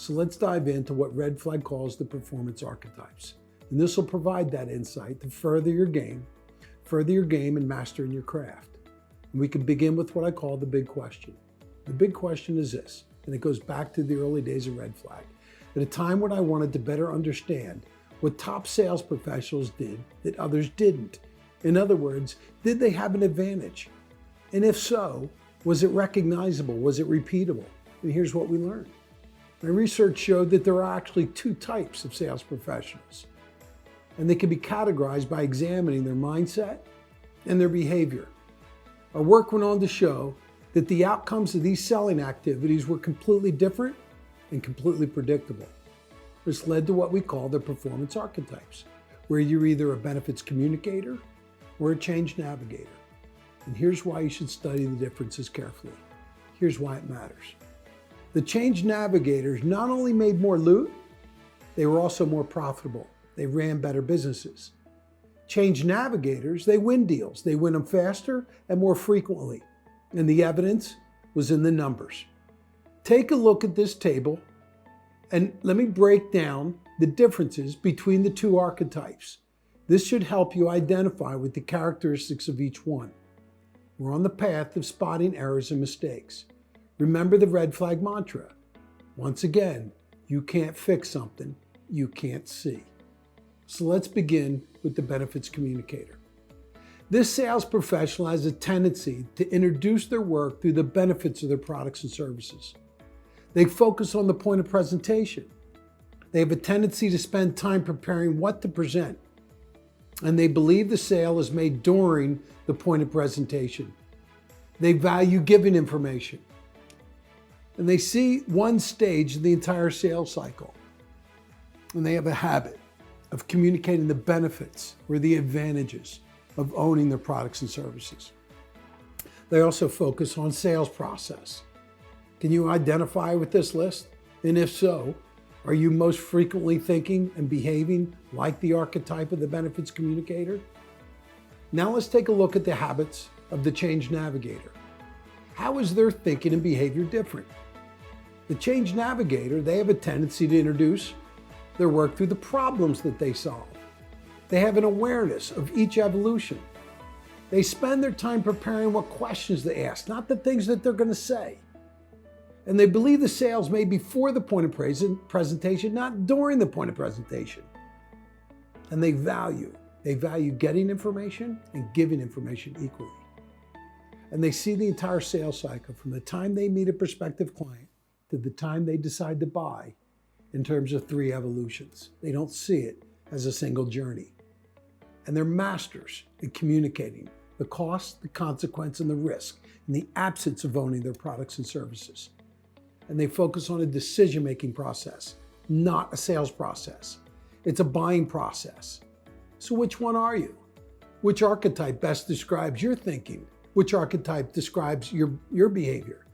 So let's dive into what Red Flag calls the performance archetypes. And this will provide that insight to further your game and mastering your craft. And we can begin with what I call the big question. The big question is this, and it goes back to the early days of Red Flag. At a time when I wanted to better understand what top sales professionals did that others didn't. In other words, did they have an advantage? And if so, was it recognizable? Was it repeatable? And here's what we learned. My research showed that there are actually two types of sales professionals, and they can be categorized by examining their mindset and their behavior. Our work went on to show that the outcomes of these selling activities were completely different and completely predictable. This led to what we call the performance archetypes, where you're either a benefits communicator or a change navigator. And here's why you should study the differences carefully. Here's why it matters. The change navigators not only made more loot, they were also more profitable. They ran better businesses. Change navigators, they win deals. They win them faster and more frequently. And the evidence was in the numbers. Take a look at this table and let me break down the differences between the two archetypes. This should help you identify with the characteristics of each one. We're on the path of spotting errors and mistakes. Remember the Red Flag mantra. Once again, you can't fix something you can't see. So let's begin with the benefits communicator. This sales professional has a tendency to introduce their work through the benefits of their products and services. They focus on the point of presentation. They have a tendency to spend time preparing what to present. And they believe the sale is made during the point of presentation. They value giving information. And they see one stage of the entire sales cycle. And they have a habit of communicating the benefits or the advantages of owning their products and services. They also focus on sales process. Can you identify with this list? And if so, are you most frequently thinking and behaving like the archetype of the benefits communicator? Now let's take a look at the habits of the change navigator. How is their thinking and behavior different? The change navigator, they have a tendency to introduce their work through the problems that they solve. They have an awareness of each evolution. They spend their time preparing what questions they ask, not the things that they're going to say. And they believe the sales made before the point of presentation, not during the point of presentation. And they value getting information and giving information equally. And they see the entire sales cycle from the time they meet a prospective client to the time they decide to buy in terms of 3 evolutions. They don't see it as a single journey. And they're masters in communicating the cost, the consequence, and the risk in the absence of owning their products and services. And they focus on a decision-making process, not a sales process. It's a buying process. So which one are you? Which archetype best describes your thinking? Which archetype describes your behavior?